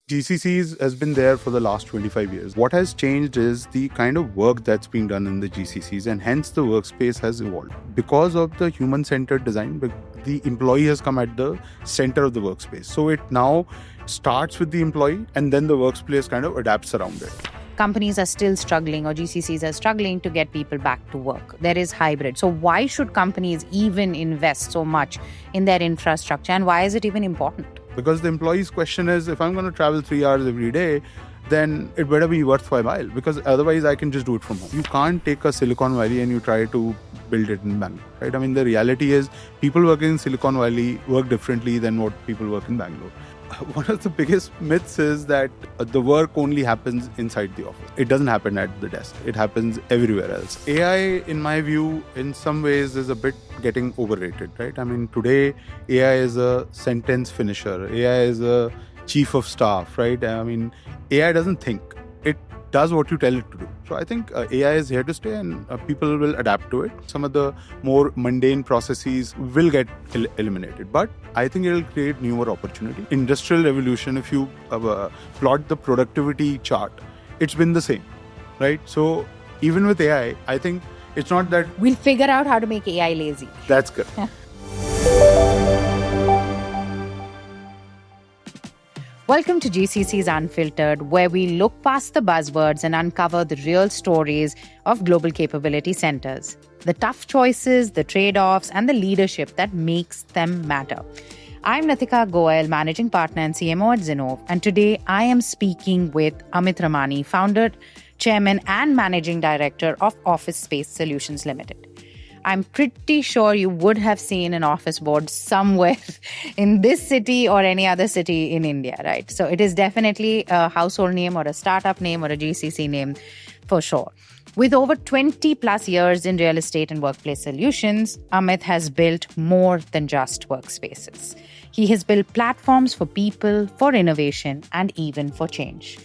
GCCs has been there for the last 25 years. What has changed is the kind of work that's being done in the GCCs, and hence the workspace has evolved. Because of the human-centered design, the employee has come at the center of the workspace. So it now starts with the employee, and then the workplace kind of adapts around it. Companies are still struggling, or GCCs are struggling to get people back to work. There is hybrid. So why should companies even invest so much in their infrastructure, and why is it even important? Because the employee's question is, if I'm going to travel 3 hours every day, then it better be worth my while, because otherwise I can just do it from home. You can't take a Silicon Valley and you try to build it in Bangalore, right? I mean, the reality is people working in Silicon Valley work differently than what people work in Bangalore. One of the biggest myths is that the work only happens inside the office. It doesn't happen at the desk. It happens everywhere else. AI, in my view, in some ways is a bit getting overrated, right? I mean, today, AI is a sentence finisher. AI is a chief of staff, right? I mean, AI doesn't think. It does what you tell it to do. So I think AI is here to stay, and people will adapt to it. Some of the more mundane processes will get eliminated, but I think it will create newer opportunity. Industrial revolution, if you plot the productivity chart, it's been the same, right? So even with AI, I think it's not that... We'll figure out how to make AI lazy. That's good. Welcome to GCCs Unfiltered, where we look past the buzzwords and uncover the real stories of global capability centers. The tough choices, the trade-offs, and the leadership that makes them matter. I'm Nitika Goel, Managing Partner and CMO at Zinnov, and today I am speaking with Amit Ramani, Founder, Chairman, and Managing Director of Office Space Solutions Limited. I'm pretty sure you would have seen an office board somewhere in this city or any other city in India, right? So it is definitely a household name or a startup name or a GCC name for sure. With over 20 plus years in real estate and workplace solutions, Amit has built more than just workspaces. He has built platforms for people, for innovation, and even for change.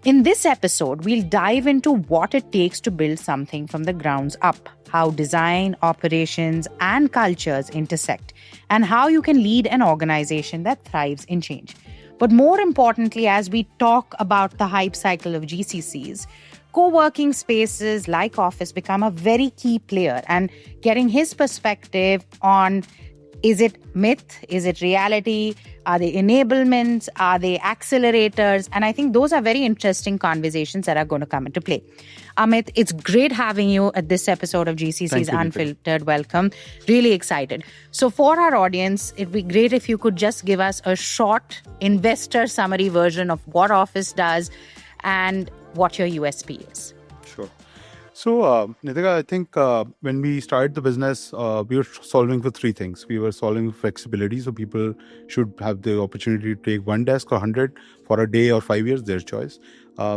In this episode, we'll dive into what it takes to build something from the grounds up, how design, operations, and cultures intersect, and how you can lead an organization that thrives in change. But more importantly, as we talk about the hype cycle of GCCs, co-working spaces like Office become a very key player, and getting his perspective on, is it myth? Is it reality? Are they enablements? Are they accelerators? And I think those are very interesting conversations that are going to come into play. Amit, it's great having you at this episode of GCC's Unfiltered. Welcome. Really excited. So for our audience, it'd be great if you could just give us a short investor summary version of what Office does and what your USP is. Sure. So, Nitika, I think when we started the business, we were solving for three things. We were solving for flexibility, so people should have the opportunity to take one desk or 100 for a day or 5 years, their choice.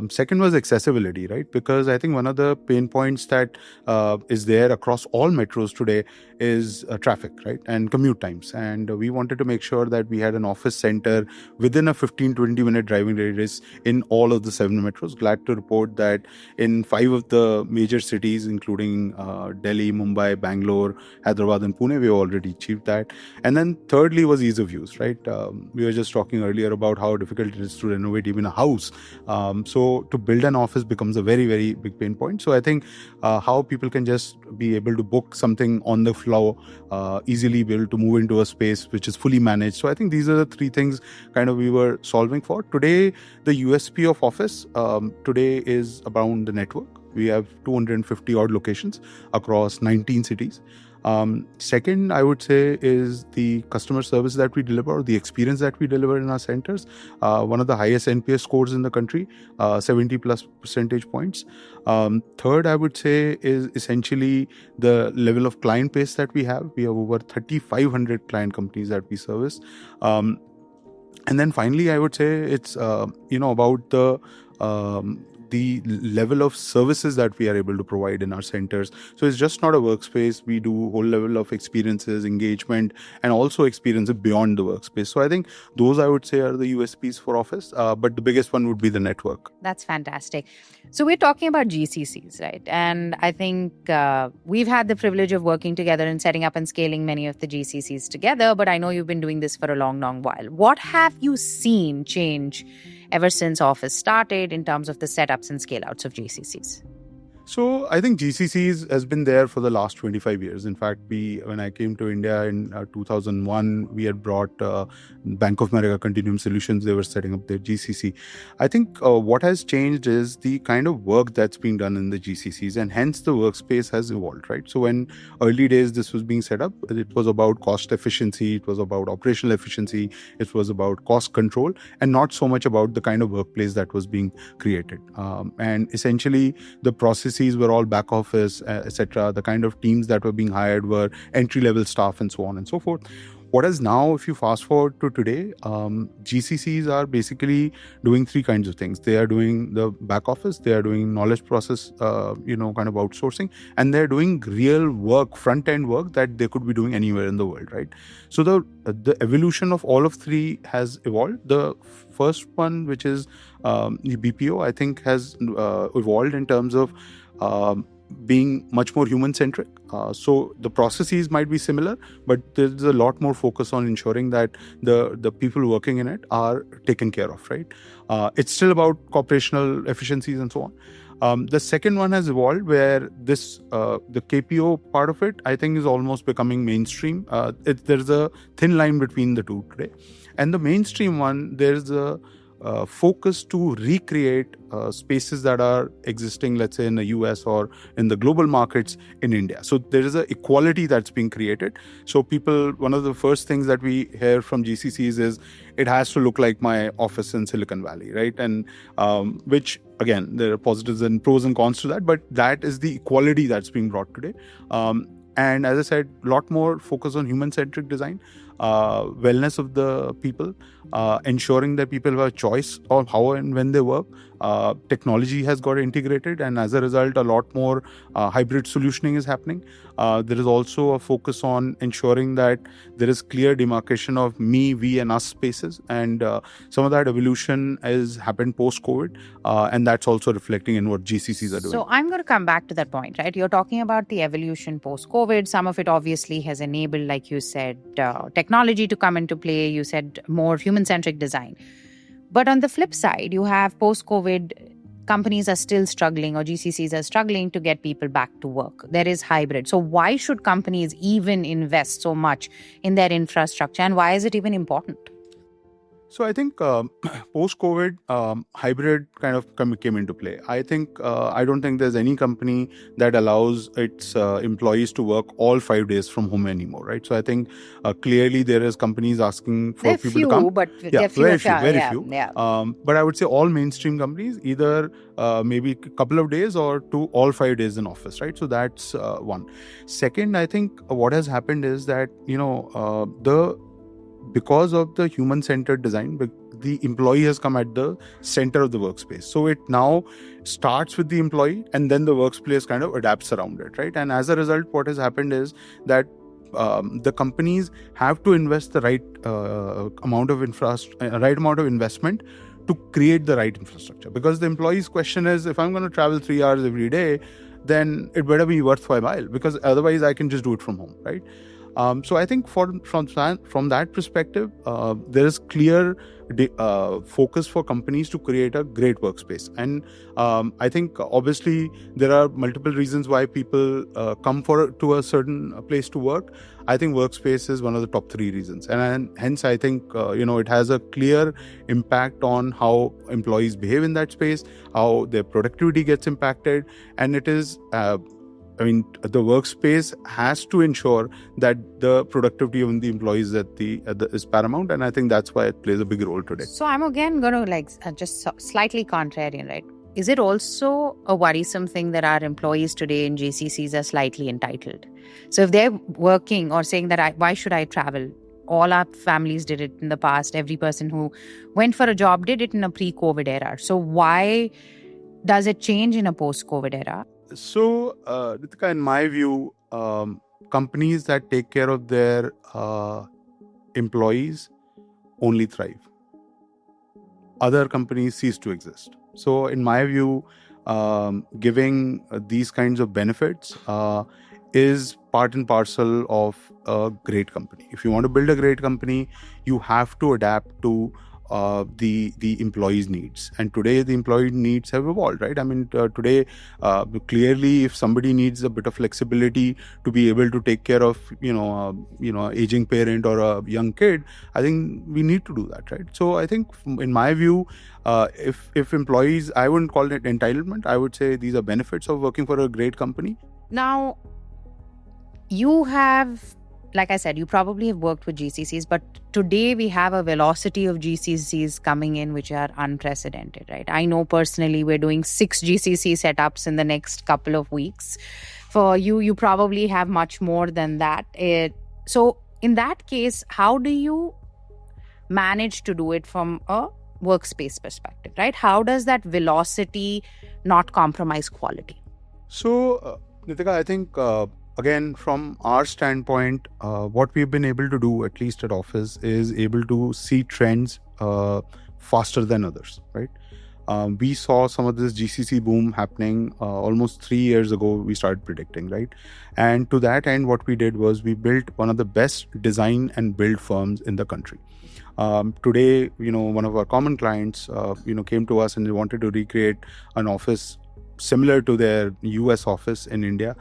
Second was accessibility, right? Because I think one of the pain points that is there across all metros today is traffic, right? And commute times. And we wanted to make sure that we had an office center within a 15-20 minute driving radius in all of the 7 metros. Glad to report that in 5 of the major cities, including Delhi, Mumbai, Bangalore, Hyderabad, and Pune, we already achieved that. And then thirdly was ease of use, right? We were just talking earlier about how difficult it is to renovate even a house. So to build an office becomes a very, very big pain point. So I think how people can just be able to book something on the floor, easily be able to move into a space which is fully managed. So I think these are the three things kind of we were solving for. Today, the USP of Office today is around the network. We have 250 odd locations across 19 cities. Second, I would say, is the customer service that we deliver, or the experience that we deliver in our centers. One of the highest NPS scores in the country, 70 plus percentage points. Third, I would say, is essentially the level of client base that we have. We have over 3,500 client companies that we service. And then finally, I would say it's, about the level of services that we are able to provide in our centers. So it's just not a workspace. We do a whole level of experiences, engagement, and also experiences beyond the workspace. So I think those, I would say, are the USPs for Office. But the biggest one would be the network. That's fantastic. So we're talking about GCCs, right? And I think we've had the privilege of working together and setting up and scaling many of the GCCs together. But I know you've been doing this for a long, long while. What have you seen change ever since Office started in terms of the setups and scale outs of GCCs? So I think GCCs has been there for the last 25 years. In fact, when I came to India in 2001, we had brought Bank of America Continuum Solutions. They were setting up their GCC. I think what has changed is the kind of work that's being done in the GCCs, and hence the workspace has evolved, right? So when early days this was being set up, it was about cost efficiency, it was about operational efficiency, it was about cost control, and not so much about the kind of workplace that was being created. And essentially, the processes were all back office, etc. The kind of teams that were being hired were entry-level staff and so on and so forth. What is now, if you fast forward to today, GCCs are basically doing three kinds of things. They are doing the back office, they are doing knowledge process, kind of outsourcing, and they're doing real work, front-end work that they could be doing anywhere in the world, right? So the evolution of all of three has evolved. The first one, which is the BPO, I think has evolved in terms of being much more human-centric. So the processes might be similar, but there's a lot more focus on ensuring that the people working in it are taken care of, right? It's still about operational efficiencies and so on. The second one has evolved where the KPO part of it, I think, is almost becoming mainstream. There's a thin line between the two today. And the mainstream one, there's a focus to recreate spaces that are existing, let's say, in the US or in the global markets in India. So there is an equality that's being created. So one of the first things that we hear from GCCs is it has to look like my office in Silicon Valley, right? And which, again, there are positives and pros and cons to that, but that is the equality that's being brought today. And as I said, a lot more focus on human-centric design, wellness of the people, ensuring that people have a choice of how and when they work. Technology has got integrated, and as a result, a lot more hybrid solutioning is happening. There is also a focus on ensuring that there is clear demarcation of me, we, and us spaces, and some of that evolution has happened post-COVID, and that's also reflecting in what GCCs are doing. So I'm going to come back to that point, right? You're talking about the evolution post-COVID. Some of it obviously has enabled, like you said, technology to come into play. You said more human-centric design. But on the flip side, you have post-COVID, companies are still struggling, or GCCs are struggling to get people back to work. There is hybrid. So why should companies even invest so much in their infrastructure, and why is it even important? So I think post-COVID, hybrid kind of came into play. I don't think there's any company that allows its employees to work all 5 days from home anymore, right? So I think clearly there is companies asking for people to come. But very few. But I would say all mainstream companies, either maybe a couple of days or to all 5 days in office, right? So that's one. Second, I think what has happened is that, because of the human-centered design, the employee has come at the center of the workspace. So it now starts with the employee, and then the workplace kind of adapts around it, right? And as a result, what has happened is that the companies have to invest the right amount of investment to create the right infrastructure. Because the employee's question is, if I'm going to travel 3 hours every day, then it better be worth my while, because otherwise I can just do it from home, right? So I think from that perspective, there is clear focus for companies to create a great workspace. And I think obviously there are multiple reasons why people come to a certain place to work. I think workspace is one of the top 3 reasons. And hence I think, it has a clear impact on how employees behave in that space, how their productivity gets impacted. And it is the workspace has to ensure that the productivity of the employees is paramount, and I think that's why it plays a big role today. So I'm again going to just slightly contrarian, right? Is it also a worrisome thing that our employees today in GCCs are slightly entitled? So if they're working or saying that why should I travel? All our families did it in the past. Every person who went for a job did it in a pre-COVID era. So why does it change in a post-COVID era? So, Nitika, in my view, companies that take care of their employees only thrive. Other companies cease to exist. So, in my view, giving these kinds of benefits is part and parcel of a great company. If you want to build a great company, you have to adapt to the employees' needs. And today the employee needs have evolved, right? I mean, today clearly, if somebody needs a bit of flexibility to be able to take care of aging parent or a young kid, I think we need to do that, right? So I think, in my view, if employees, I wouldn't call it entitlement. I would say these are benefits of working for a great company. Now, you have, like I said, you probably have worked with GCCs, but today we have a velocity of GCCs coming in which are unprecedented, right? I know personally we're doing 6 GCC setups in the next couple of weeks. For you, you probably have much more than that. So in that case, how do you manage to do it from a workspace perspective, right? How does that velocity not compromise quality? So, Nitika, I think, again, from our standpoint, what we've been able to do, at least at Awfis, is able to see trends faster than others, right? We saw some of this GCC boom happening almost 3 years ago. We started predicting, right? And to that end, what we did was we built one of the best design and build firms in the country. Today, one of our common clients, came to us and they wanted to recreate an office similar to their US office in India.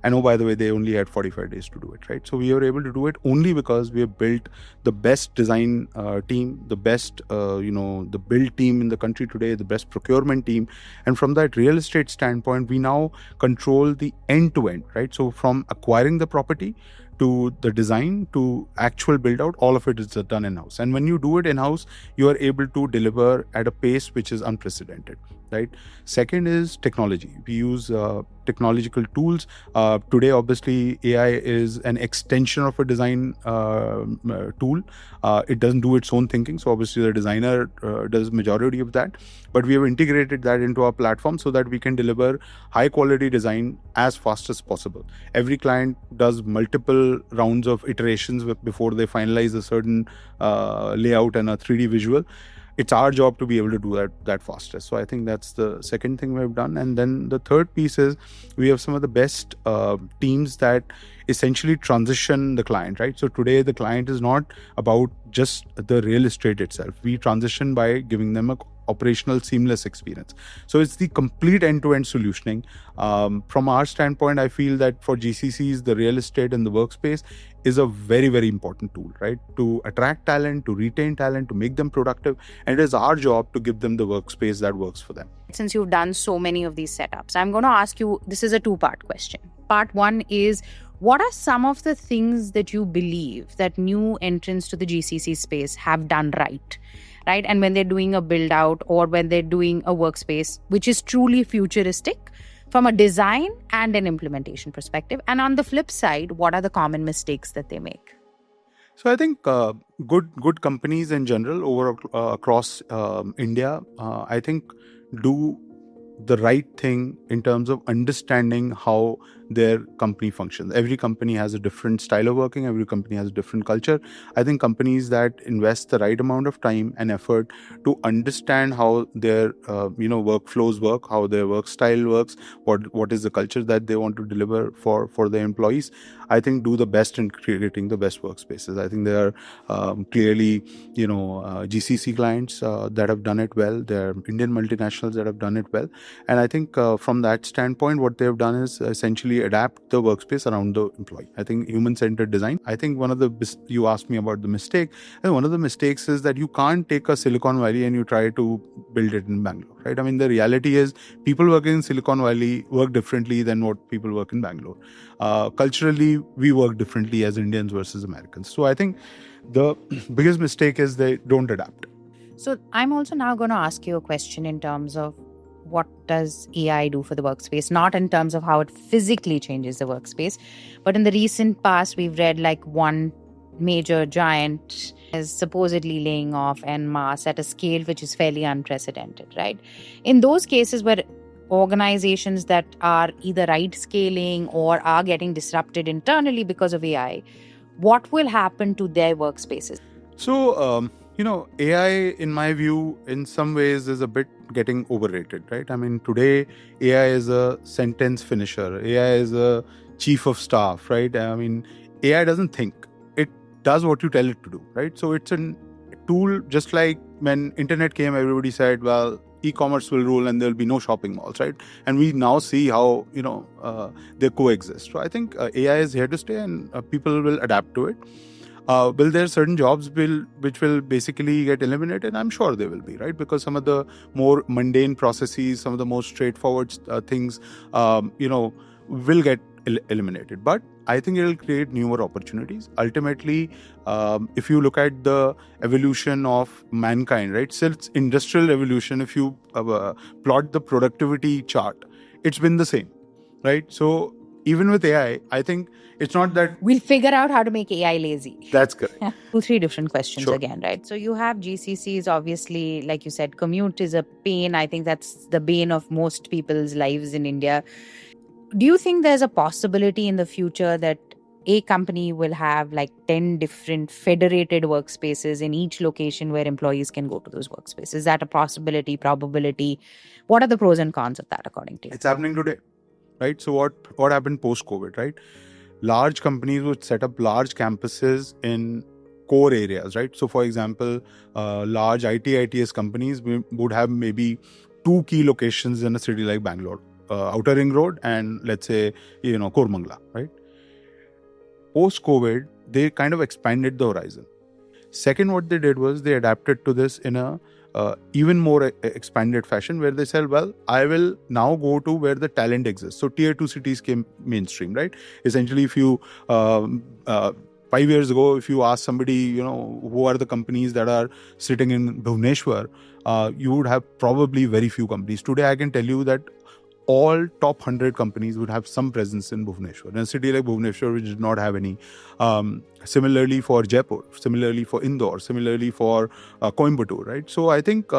And oh, by the way, they only had 45 days to do it, right? So we were able to do it only because we have built the best design team, the best, the build team in the country today, the best procurement team. And from that real estate standpoint, we now control the end to end, right? So from acquiring the property to the design to actual build out, all of it is done in-house. And when you do it in-house, you are able to deliver at a pace which is unprecedented, right? Second is technology. We use technological tools. Today, obviously, AI is an extension of a design tool. It doesn't do its own thinking. So obviously the designer does majority of that. But we have integrated that into our platform so that we can deliver high quality design as fast as possible. Every client does multiple rounds of iterations before they finalize a certain layout and a 3D visual. It's our job to be able to do that faster. So I think that's the second thing we've done. And then the third piece is we have some of the best teams that essentially transition the client, right? So today the client is not about just the real estate itself. We transition by giving them a operational seamless experience. So it's the complete end-to-end solutioning. From our standpoint, I feel that for GCCs, the real estate and the workspace is a very, very important tool, right? To attract talent, to retain talent, to make them productive. And it is our job to give them the workspace that works for them. Since you've done so many of these setups, I'm going to ask you, this is a 2-part question. Part 1 is, what are some of the things that you believe that new entrants to the GCC space have done right? Right? And when they're doing a build out or when they're doing a workspace, which is truly futuristic from a design and an implementation perspective. And on the flip side, what are the common mistakes that they make? So I think good companies in general across India, I think do the right thing in terms of understanding how their company functions. Every company has a different style of working. Every company has a different culture. I think companies that invest the right amount of time and effort to understand how their workflows work, how their work style works, what is the culture that they want to deliver for their employees, I think do the best in creating the best workspaces. I think there are clearly GCC clients that have done it well. There are Indian multinationals that have done it well. And I think from that standpoint, what they've done is essentially adapt the workspace around the employee. I think human-centered design. I think you asked me about the mistake. And one of the mistakes is that you can't take a Silicon Valley and you try to build it in Bangalore, right? I mean, the reality is people working in Silicon Valley work differently than what people work in Bangalore. Culturally, we work differently as Indians versus Americans. So I think the biggest mistake is they don't adapt. So I'm also now going to ask you a question in terms of what does AI do for the workspace, not in terms of how it physically changes the workspace, but in the recent past, we've read like one major giant is supposedly laying off en masse at a scale which is fairly unprecedented, right? In those cases where organizations that are either right scaling or are getting disrupted internally because of AI, what will happen to their workspaces? So, AI, in my view, in some ways is a bit getting overrated, right? I mean, today, AI is a sentence finisher. AI is a chief of staff, right? I mean, AI doesn't think. It does what you tell it to do, right? So it's a tool just like when internet came, everybody said, well, e-commerce will rule and there'll be no shopping malls, right? And we now see how, they coexist. So I think AI is here to stay, and people will adapt to it. Will there certain jobs which will basically get eliminated? I'm sure they will be, right? Because some of the more mundane processes, some of the most straightforward things, will get eliminated. But I think it will create newer opportunities. Ultimately, if you look at the evolution of mankind, right? Since industrial revolution, if you plot the productivity chart, it's been the same, right? So even with AI, I think it's not that we'll figure out how to make AI lazy. That's correct. 2-3 different questions Sure. again, right? So you have GCCs, obviously, like you said, commute is a pain. I think that's the bane of most people's lives in India. Do you think there's a possibility in the future that a company will have like 10 different federated workspaces in each location where employees can go to those workspaces? Is that a possibility, probability? What are the pros and cons of that, according to you? It's happening today, right? So what happened post-COVID, right? Large companies would set up large campuses in core areas, right? So for example, large ITS companies would have maybe 2 key locations in a city like Bangalore, Outer Ring Road and let's say, Kormangla, right? Post-COVID, they kind of expanded the horizon. Second, what they did was they adapted to this in a even more expanded fashion, where they said, well, I will now go to where the talent exists. So tier 2 cities came mainstream, right? Essentially, if you 5 years ago, if you ask somebody, who are the companies that are sitting in Bhubaneswar, you would have probably very few companies. Today, I can tell you that all top 100 companies would have some presence in Bhubaneswar. In a city like Bhubaneswar, which did not have any. Similarly for Jaipur, similarly for Indore, similarly for Coimbatore, right? So I think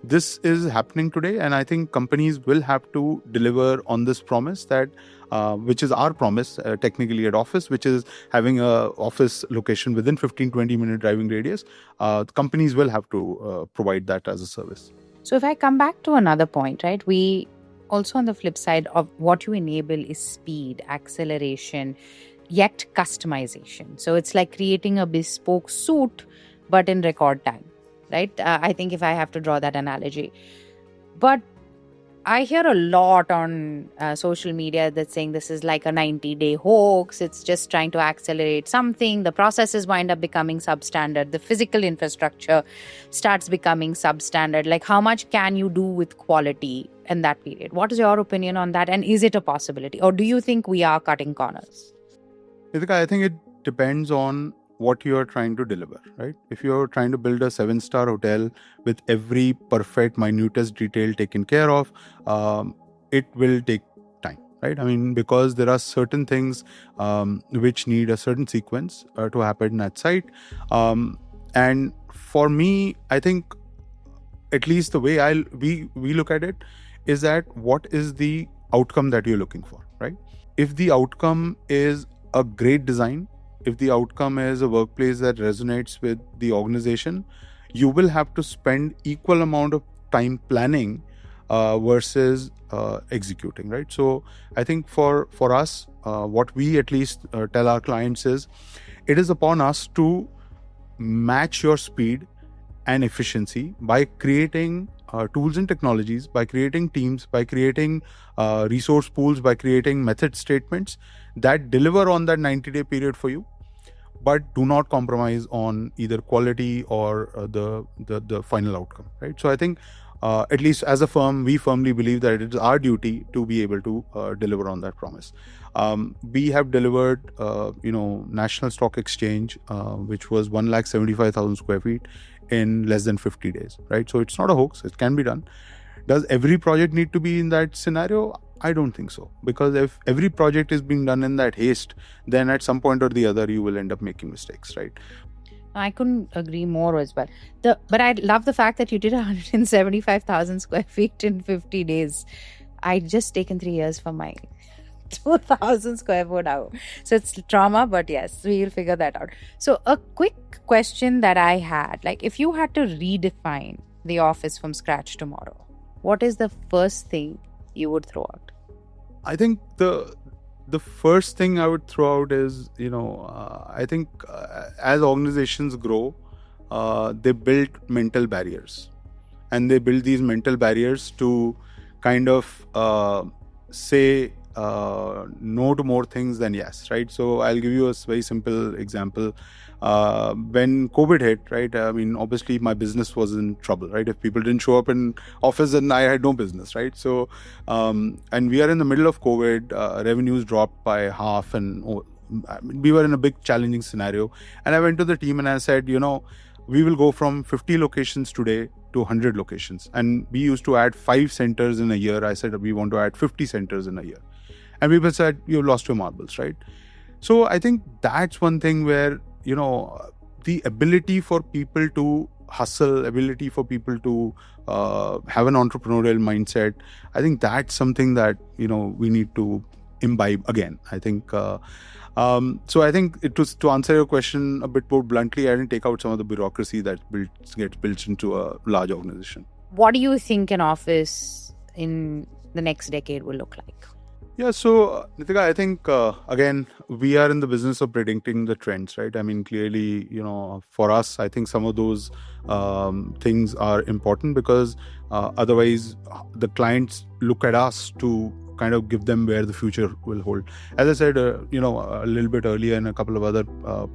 this is happening today, and I think companies will have to deliver on this promise that, which is our promise technically at Awfis, which is having a office location within 15-20 minute driving radius. Companies will have to provide that as a service. So if I come back to another point, right, we also on the flip side of what you enable is speed, acceleration, yet customization. So it's like creating a bespoke suit, but in record time, right? I think if I have to draw that analogy. But I hear a lot on social media that's saying this is like a 90-day hoax. It's just trying to accelerate something. The processes wind up becoming substandard. The physical infrastructure starts becoming substandard. Like, how much can you do with quality in that period? What is your opinion on that? And is it a possibility? Or do you think we are cutting corners? Nitika, I think it depends on what you are trying to deliver, right? If you're trying to build a 7-star hotel with every perfect, minutest detail taken care of, it will take time, right? I mean, because there are certain things which need a certain sequence to happen at site. And for me, I think, at least the way we look at it, is that what is the outcome that you're looking for, right? If the outcome is a great design, if the outcome is a workplace that resonates with the organization, you will have to spend equal amount of time planning versus executing, right? So I think for us, what we at least tell our clients is, it is upon us to match your speed and efficiency by creating tools and technologies, by creating teams, by creating resource pools, by creating method statements that deliver on that 90-day period for you, but do not compromise on either quality or the final outcome, right? So I think at least as a firm, we firmly believe that it is our duty to be able to deliver on that promise. We have delivered, National Stock Exchange, which was 175,000 square feet in less than 50 days, right? So it's not a hoax. It can be done. Does every project need to be in that scenario? I don't think so. Because if every project is being done in that haste, then at some point or the other, you will end up making mistakes, right? I couldn't agree more as well. But I love the fact that you did 175,000 square feet in 50 days. I just taken 3 years for my 2,000 square foot out. So it's trauma, but yes, we'll figure that out. So a quick question that I had, like if you had to redefine the office from scratch tomorrow, what is the first thing you would throw out? I think the first thing I would throw out is, I think as organizations grow, they built mental barriers. And they build these mental barriers to kind of say no to more things than yes, right? So I'll give you a very simple example. When COVID hit, right? I mean, obviously my business was in trouble, right? If people didn't show up in office, then I had no business, right? So, and we are in the middle of COVID, revenues dropped by half, and we were in a big challenging scenario. And I went to the team and I said, we will go from 50 locations today to 100 locations. And we used to add 5 centers in a year. I said, we want to add 50 centers in a year. And people said, you've lost your marbles, right? So I think that's one thing where, the ability for people to hustle, ability for people to have an entrepreneurial mindset, I think that's something that, we need to imbibe again. I think, so I think it was, to answer your question a bit more bluntly, I didn't take out some of the bureaucracy that gets built into a large organization. What do you think an office in the next decade will look like? Yeah, so Nitika, I think, again, we are in the business of predicting the trends, right? I mean, clearly, for us, I think some of those things are important because otherwise the clients look at us to kind of give them where the future will hold. As I said, a little bit earlier and a couple of other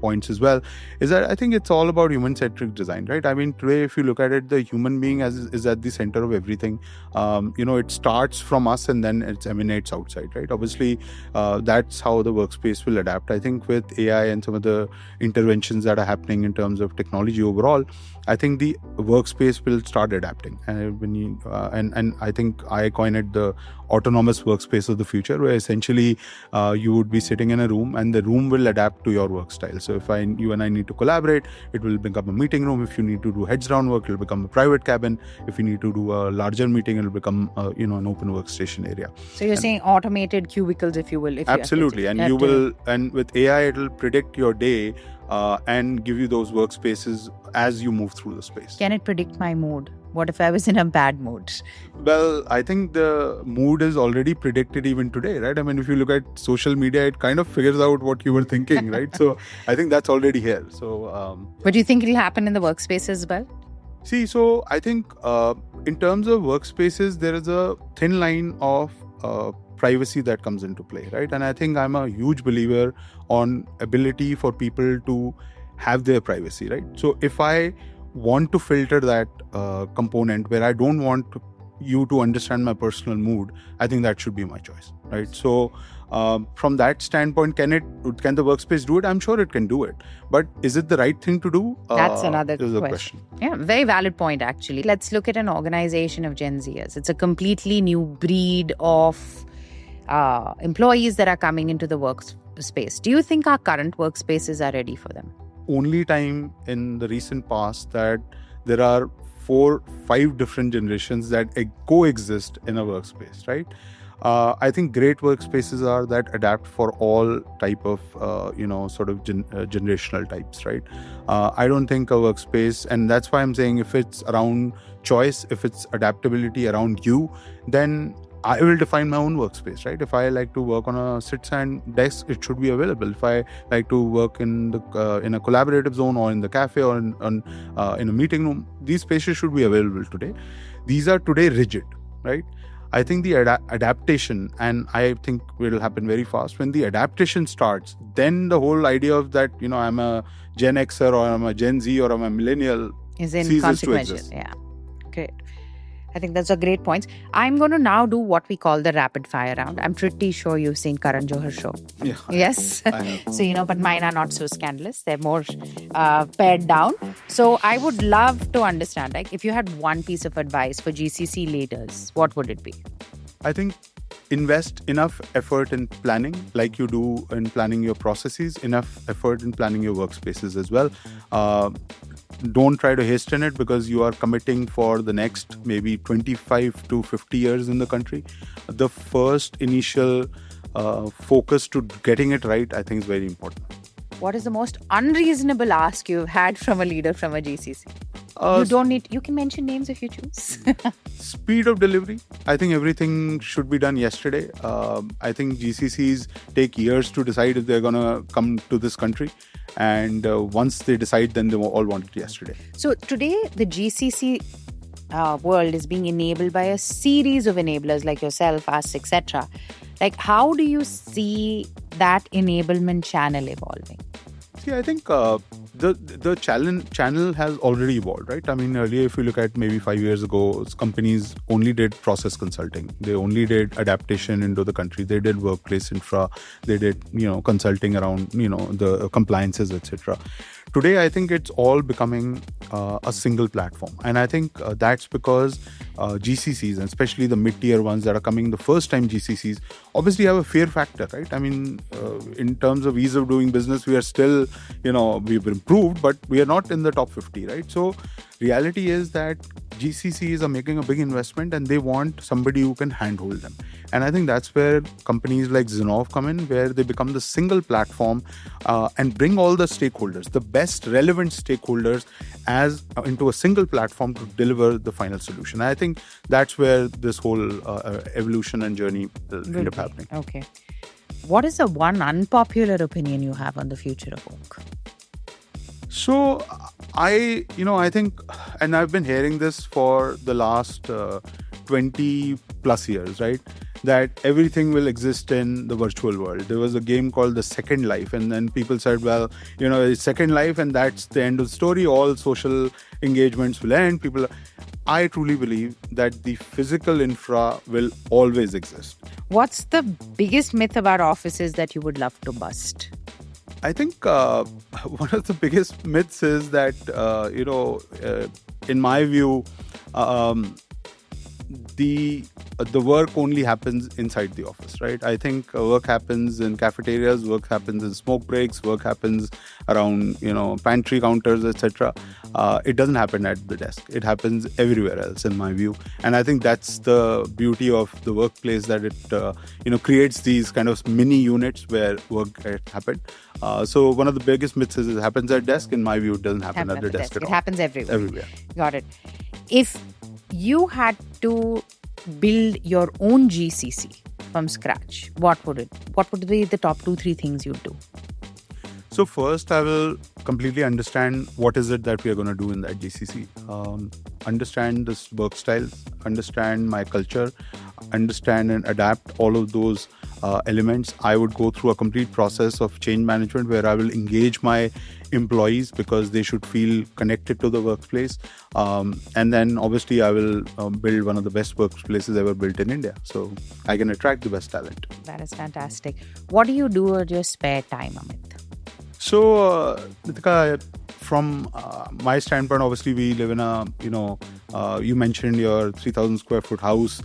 points as well, is that I think it's all about human-centric design, right? I mean, today, if you look at it, the human being is at the center of everything. It starts from us and then it emanates outside, right? Obviously, that's how the workspace will adapt. I think with AI and some of the interventions that are happening in terms of technology overall, I think the workspace will start adapting. And I think I coined it the autonomous workspace of the future, where essentially you would be sitting in a room and the room will adapt to your work style. So if you and I need to collaborate, it will become a meeting room. If you need to do heads down work, it will become a private cabin. If you need to do a larger meeting, it will become an open workstation area. So you're saying automated cubicles, if you will. Absolutely. And and with AI, it will predict your day and give you those workspaces as you move through the space. Can it predict my mood? What if I was in a bad mood? Well, I think the mood is already predicted even today, right? I mean, if you look at social media, it kind of figures out what you were thinking, right? So I think that's already here. So, but do you think it'll happen in the workspace as well? See, so I think in terms of workspaces, there is a thin line of privacy that comes into play, right? And I think I'm a huge believer on ability for people to have their privacy, right? So if I want to filter that component where I don't want you to understand my personal mood, I think that should be my choice, right? So from that standpoint, can the workspace do it? I'm sure it can do it, but is it the right thing to do? That's another question. Yeah, very valid point actually. Let's look at an organization of Gen Zers. It's a completely new breed of employees that are coming into the workspace. Do you think our current workspaces are ready for them? Only time in the recent past that there are 4-5 different generations that coexist in a workspace, right? I think great workspaces are that adapt for all type of generational types, right? I don't think a workspace, and that's why I'm saying if it's around choice, if it's adaptability around you, then I will define my own workspace, right? If I like to work on a sit-stand desk, it should be available. If I like to work in a collaborative zone or in the cafe or in a meeting room, these spaces should be available today. These are today rigid, right? I think the adaptation, and I think will happen very fast. When the adaptation starts, then the whole idea of that, I'm a Gen Xer or I'm a Gen Z or I'm a millennial is inconsequential. Yeah, great. I think that's a great point. I'm going to now do what we call the rapid fire round. I'm pretty sure you've seen Karan Johar's show. Yeah. Yes. So, but mine are not so scandalous. They're more pared down. So I would love to understand, like, if you had one piece of advice for GCC leaders, what would it be? I think invest enough effort in planning, like you do in planning your processes, enough effort in planning your workspaces as well. Don't try to hasten it because you are committing for the next maybe 25 to 50 years in the country. The first initial focus to getting it right, I think, is very important. What is the most unreasonable ask you've had from a leader from a GCC? You don't need, you can mention names if you choose. Speed of delivery. I think everything should be done yesterday. I think GCCs take years to decide if they're going to come to this country. And once they decide, then they all want it yesterday. So today, the GCC world is being enabled by a series of enablers like yourself, us, etc. Like, how do you see that enablement channel evolving? See, I think the channel has already evolved, right? I mean, earlier, if you look at maybe 5 years ago, companies only did process consulting. They only did adaptation into the country. They did workplace infra. They did, consulting around, the compliances, etc. Today, I think it's all becoming a single platform. And I think that's because GCCs, and especially the mid-tier ones that are coming the first time GCCs, obviously have a fear factor, right? I mean, in terms of ease of doing business, we are still, we've improved, but we are not in the top 50, right? So reality is that GCCs are making a big investment and they want somebody who can handhold them. And I think that's where companies like Zinnov come in, where they become the single platform and bring all the stakeholders, the best relevant stakeholders into a single platform to deliver the final solution. I think that's where this whole evolution and journey will end up happening. Okay. What is the one unpopular opinion you have on the future of work? So I think, and I've been hearing this for the last 20 plus years, right? That everything will exist in the virtual world. There was a game called The Second Life, and then people said, well, it's Second Life and that's the end of the story. All social engagements will end. I truly believe that the physical infra will always exist. What's the biggest myth about offices that you would love to bust? I think one of the biggest myths is that, in my view, the work only happens inside the office, right? I think work happens in cafeterias, work happens in smoke breaks, work happens around, pantry counters, etc. It doesn't happen at the desk. It happens everywhere else, in my view. And I think that's the beauty of the workplace, that it, creates these kind of mini units where work happens. So one of the biggest myths is it happens at desk. In my view, it doesn't happen at the desk at all. It happens everywhere. Everywhere. Got it. If you had to build your own GCC from scratch, what would be the top 2-3 things you'd do? So first, I will completely understand what is it that we are going to do in that GCC. Understand this work styles, understand my culture, understand and adapt all of those elements. I would go through a complete process of change management where I will engage my employees because they should feel connected to the workplace. And then obviously I will build one of the best workplaces ever built in India. So I can attract the best talent. That is fantastic. What do you do at your spare time, Amit? So, Nitika, from my standpoint, obviously we live in a, you mentioned your 3,000 square foot house.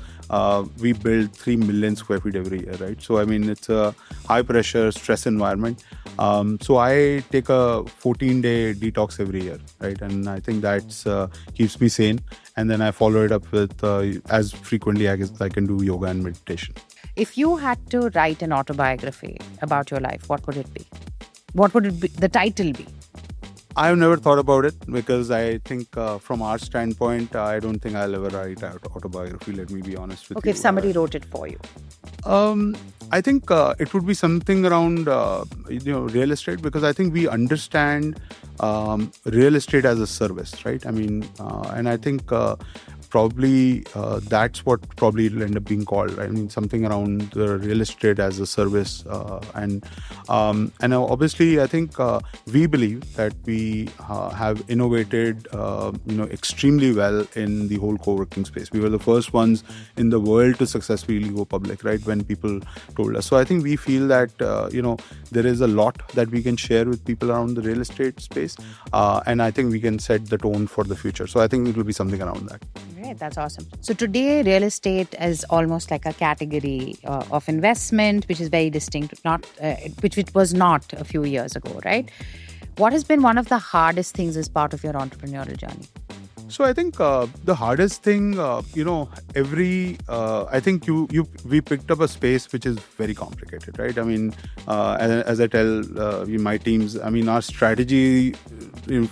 We build 3 million square feet every year, right? So, I mean, it's a high pressure, stress environment. So I take a 14-day detox every year, right? And I think that keeps me sane. And then I follow it up with as frequently as I can do yoga and meditation. If you had to write an autobiography about your life, what would it be? What would it be, the title be? I've never thought about it because I think from our standpoint, I don't think I'll ever write an autobiography. Let me be honest with you. Okay, if somebody wrote it for you. I think it would be something around, real estate, because I think we understand real estate as a service, right? I mean, and I think probably that's what probably it'll end up being called, right? I mean, something around the real estate as a service. And obviously, I think we believe that we have innovated, extremely well in the whole co-working space. We were the first ones in the world to successfully go public, right? When people told us. So I think we feel that, there is a lot that we can share with people around the real estate space. And I think we can set the tone for the future. So I think it will be something around that. Great, that's awesome. So today, real estate is almost like a category of investment, which is very distinct, which it was not a few years ago, right? What has been one of the hardest things as part of your entrepreneurial journey? So I think the hardest thing, I think we picked up a space which is very complicated, right? I mean, as I tell my teams, I mean, our strategy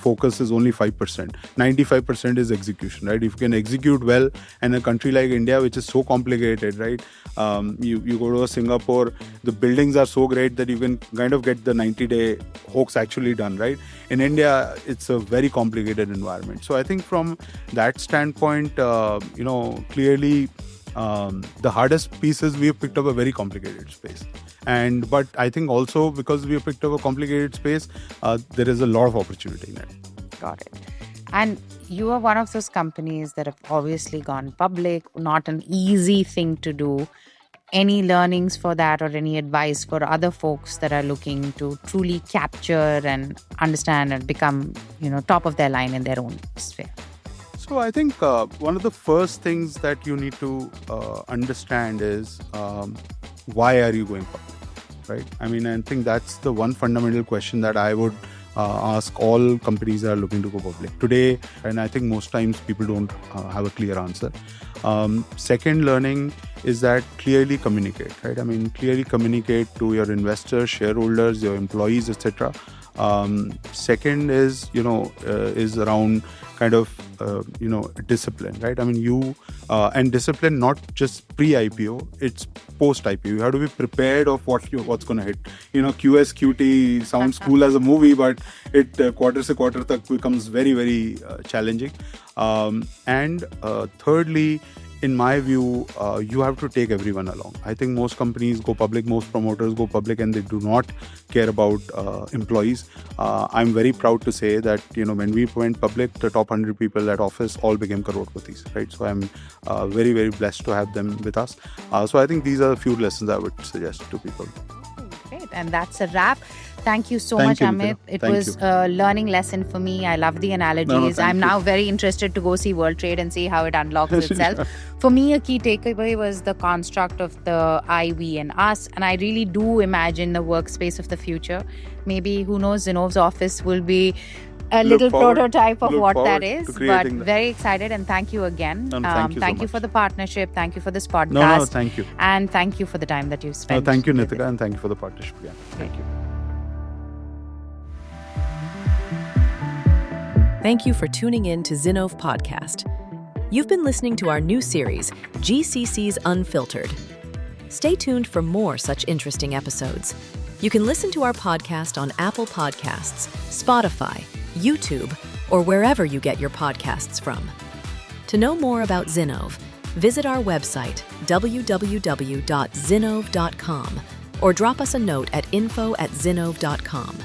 focus is only 5%. 95% is execution, right? If you can execute well, and a country like India, which is so complicated, right? You go to Singapore, the buildings are so great that you can kind of get the 90-day hoax actually done, right? In India, it's a very complicated environment. So I think from that standpoint, clearly the hardest piece is we have picked up a very complicated space. But I think also because we have picked up a complicated space, there is a lot of opportunity in it. Got it. And you are one of those companies that have obviously gone public, not an easy thing to do. Any learnings for that, or any advice for other folks that are looking to truly capture and understand and become, top of their line in their own sphere? So I think one of the first things that you need to understand is why are you going public, right? I mean, I think that's the one fundamental question that I would ask all companies that are looking to go public today. And I think most times people don't have a clear answer. Second learning is that clearly communicate, right? I mean, clearly communicate to your investors, shareholders, your employees, etc. Second is around kind of discipline, right? I mean, and discipline not just pre-IPO, it's post-IPO. You have to be prepared of what's going to hit. QSQT sounds cool as a movie, but it quarter se quarter tak becomes very, very challenging. And thirdly, in my view, you have to take everyone along. I think most companies go public, most promoters go public, and they do not care about employees. I'm very proud to say that, when we went public, the top 100 people at Awfis all became crorepati's, right? So I'm very, very blessed to have them with us. So I think these are a few lessons I would suggest to people. Great. And that's a wrap. Thank you so much, Amit. It was a learning lesson for me. I love the analogies. I'm now very interested to go see World Trade and see how it unlocks itself. For me, a key takeaway was the construct of the I, we, and us. And I really do imagine the workspace of the future. Maybe, who knows, Zinnov's office will be a little prototype of what that is. But very excited, and thank you again. Thank you for the partnership. Thank you for this podcast. No, thank you. And thank you for the time that you spent. Thank you, Nitika, and thank you for the partnership again. Thank you. Thank you for tuning in to Zinnov Podcast. You've been listening to our new series, GCCs Unfiltered. Stay tuned for more such interesting episodes. You can listen to our podcast on Apple Podcasts, Spotify, YouTube, or wherever you get your podcasts from. To know more about Zinnov, visit our website, www.zinnov.com, or drop us a note at info@zinnov.com.